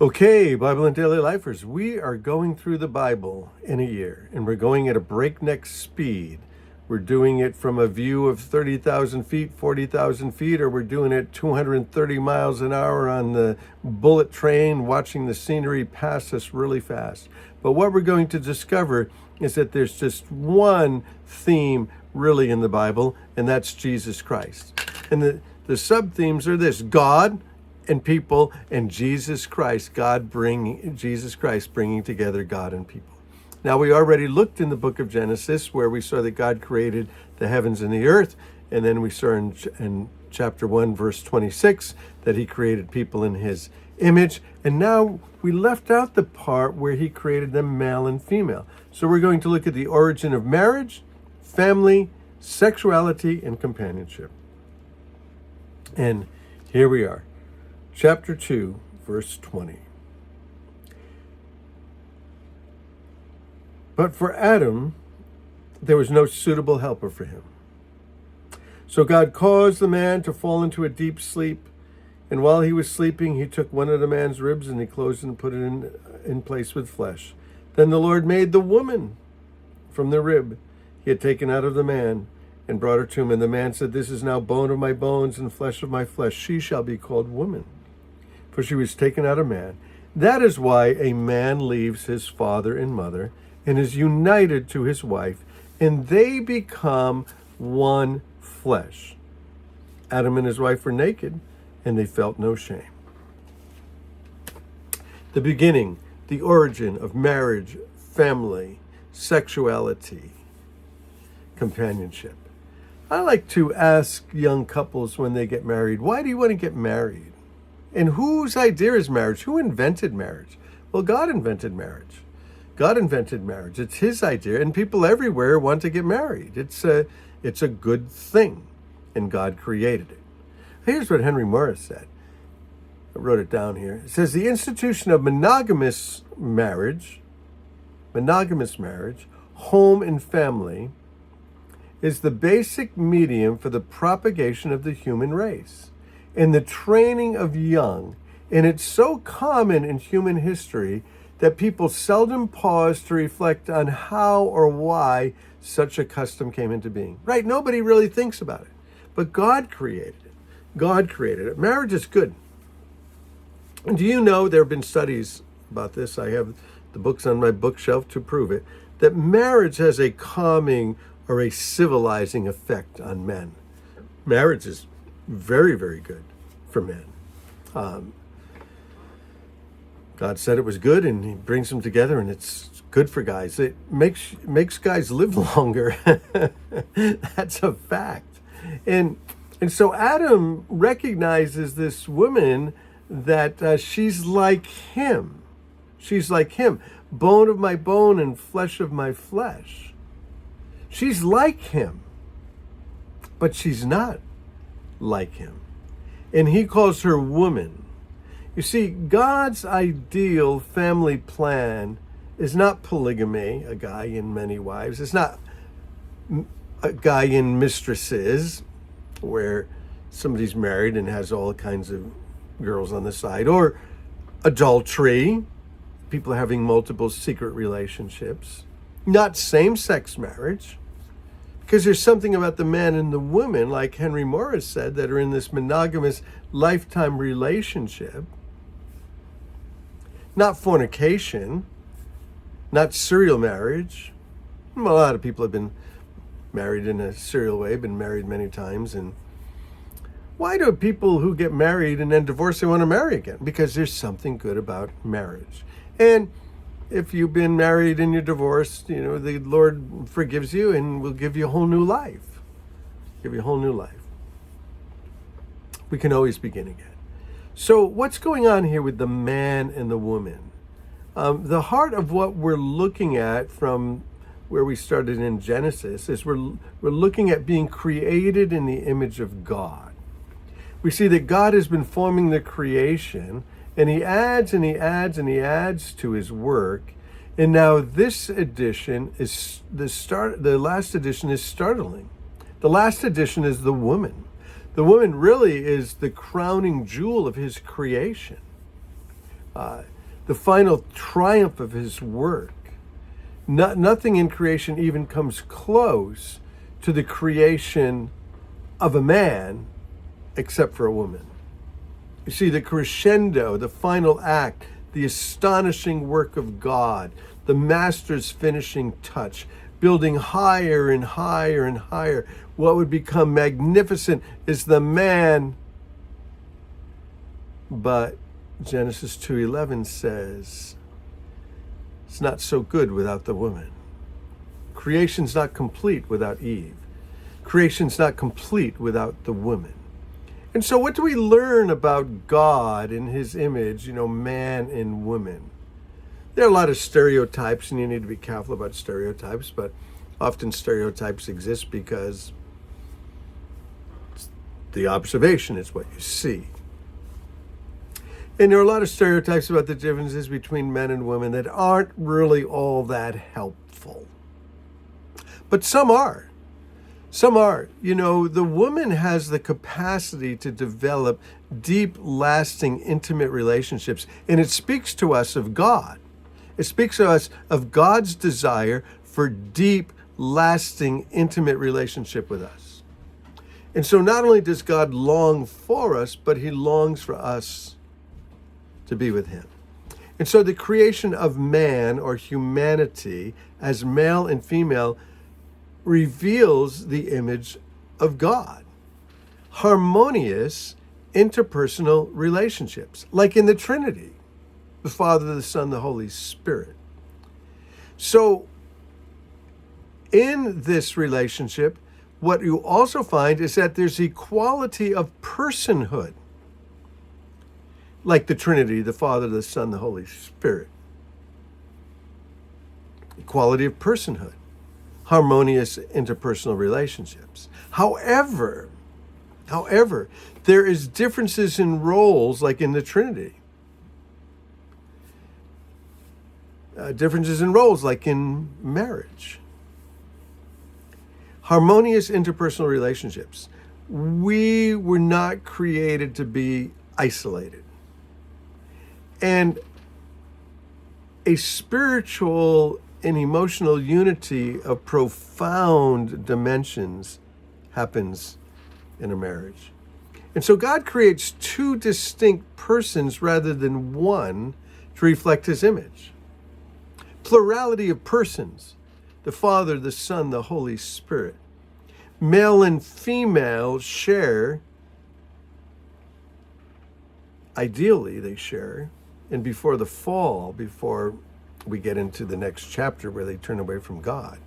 Okay, Bible and Daily Lifers, we are going through the Bible in a year, and we're going at a breakneck speed. We're doing it from a view of 30,000 feet, 40,000 feet, or we're doing it 230 miles an hour on the bullet train, watching the scenery pass us really fast. But what we're going to discover is that there's just one theme really in the Bible, and that's Jesus Christ. And the sub-themes are this: God and people, and Jesus Christ, Jesus Christ bringing together God and people. Now, we already looked in the book of Genesis where we saw that God created the heavens and the earth, and then we saw in chapter 1, verse 26, that he created people in his image, and now we left out the part where he created them male and female. So we're going to look at the origin of marriage, family, sexuality, and companionship. And here we are. Chapter 2, verse 20. But for Adam, there was no suitable helper for him. So God caused the man to fall into a deep sleep, and while he was sleeping, he took one of the man's ribs and he closed it and put it in place with flesh. Then the Lord made the woman from the rib he had taken out of the man and brought her to him. And the man said, "This is now bone of my bones and flesh of my flesh. She shall be called woman, for she was taken out of man." That is why a man leaves his father and mother and is united to his wife, and they become one flesh. Adam and his wife were naked, and they felt no shame. The beginning, the origin of marriage, family, sexuality, companionship. I like to ask young couples when they get married, why do you want to get married? And whose idea is marriage? Who invented marriage? Well, God invented marriage. God invented marriage. It's his idea, and people everywhere want to get married. It's a good thing, and God created it. Here's what Henry Morris said. I wrote it down here. It says, the institution of monogamous marriage, home and family, is the basic medium for the propagation of the human race and the training of young. And it's so common in human history that people seldom pause to reflect on how or why such a custom came into being. Right? Nobody really thinks about it. But God created it. God created it. Marriage is good. And do you know, there have been studies about this, I have the books on my bookshelf to prove it, that marriage has a calming or a civilizing effect on men. Marriage is very, very good for men. God said it was good, and he brings them together, and it's good for guys. It makes guys live longer. That's a fact. And so Adam recognizes this woman that she's like him. She's like him. Bone of my bone and flesh of my flesh. She's like him, but she's not like him. And he calls her woman. You see, God's ideal family plan is not polygamy, a guy in many wives. It's not a guy in mistresses, where somebody's married and has all kinds of girls on the side, or adultery, people having multiple secret relationships. Not same-sex marriage, because there's something about the man and the woman, like Henry Morris said, that are in this monogamous lifetime relationship. Not fornication, not serial marriage. A lot of people have been married in a serial way, been married many times. And why do people who get married and then divorce, they want to marry again? Because there's something good about marriage. And if you've been married and you're divorced, the Lord forgives you and will give you a whole new life. Give you a whole new life. We can always begin again. So what's going on here with the man and the woman? The heart of what we're looking at from where we started in Genesis is we're looking at being created in the image of God. We see that God has been forming the creation, and he adds and he adds and he adds to his work. And now this edition is the last edition is startling. The last edition is the woman. The woman really is the crowning jewel of his creation. the final triumph of his work. Nothing in creation even comes close to the creation of a man except for a woman. You see, the crescendo, the final act, the astonishing work of God, the master's finishing touch, building higher and higher and higher. What would become magnificent is the man. But Genesis 2:11 says, it's not so good without the woman. Creation's not complete without Eve. Creation's not complete without the woman. And so what do we learn about God in his image, man and woman? There are a lot of stereotypes, and you need to be careful about stereotypes, but often stereotypes exist because the observation is what you see. And there are a lot of stereotypes about the differences between men and women that aren't really all that helpful. But some are. Some are. The woman has the capacity to develop deep, lasting, intimate relationships. And it speaks to us of God. It speaks to us of God's desire for deep, lasting, intimate relationship with us. And so not only does God long for us, but he longs for us to be with him. And so the creation of man, or humanity, as male and female, reveals the image of God. Harmonious interpersonal relationships, like in the Trinity, the Father, the Son, the Holy Spirit. So in this relationship, what you also find is that there's equality of personhood, like the Trinity, the Father, the Son, the Holy Spirit. Equality of personhood, harmonious interpersonal relationships. However, there is differences in roles, like in the Trinity. Differences in roles, like in marriage. Harmonious interpersonal relationships. We were not created to be isolated. And a spiritual and emotional unity of profound dimensions happens in a marriage. And so God creates two distinct persons rather than one to reflect his image. Plurality of persons, the Father, the Son, the Holy Spirit. Male and female share, ideally they share, and before the fall, before we get into the next chapter where they turn away from God,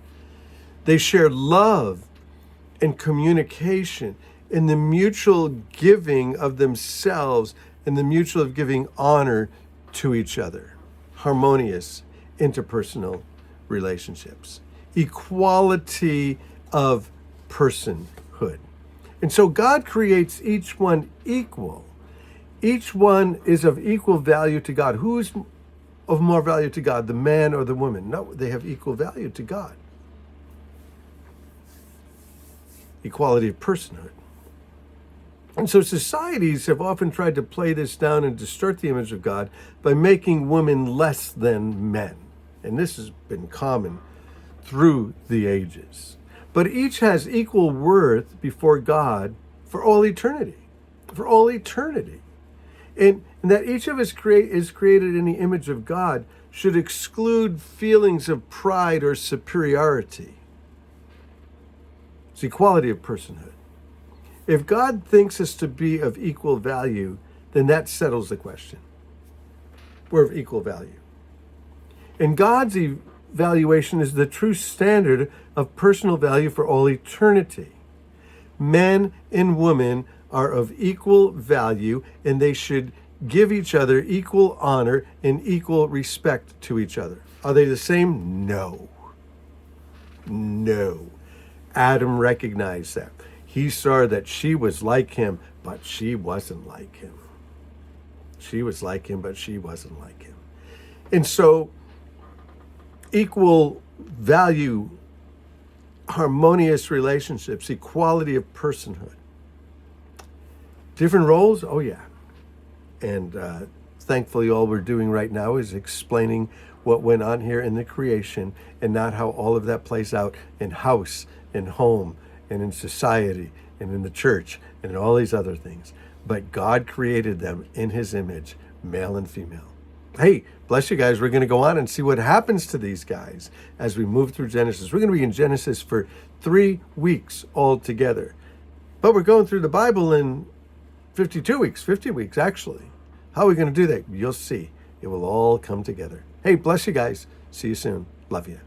they share love and communication in the mutual giving of themselves and the mutual giving honor to each other. Harmonious interpersonal relationships. Equality of personhood. And so God creates each one equal. Each one is of equal value to God. Who's of more value to God, the man or the woman? No, they have equal value to God. Equality of personhood. And so societies have often tried to play this down and distort the image of God by making women less than men. And this has been common through the ages. But each has equal worth before God for all eternity. For all eternity. And that each of us is created in the image of God should exclude feelings of pride or superiority. It's equality of personhood. If God thinks us to be of equal value, then that settles the question. We're of equal value. And God's evaluation is the true standard of personal value for all eternity. Men and women are of equal value, and they should give each other equal honor and equal respect to each other. Are they the same? No. No. Adam recognized that. He saw that she was like him, but she wasn't like him. She was like him, but she wasn't like him. And so, equal value, harmonious relationships, equality of personhood. Different roles? Oh, yeah. And Thankfully, all we're doing right now is explaining what went on here in the creation and not how all of that plays out in house, in home, and in society, and in the church, and in all these other things. But God created them in his image, male and female. Hey, bless you guys. We're going to go on and see what happens to these guys as we move through Genesis. We're going to be in Genesis for 3 weeks altogether. But we're going through the Bible in 52 weeks, 50 weeks actually. How are we going to do that? You'll see. It will all come together. Hey, bless you guys. See you soon. Love you.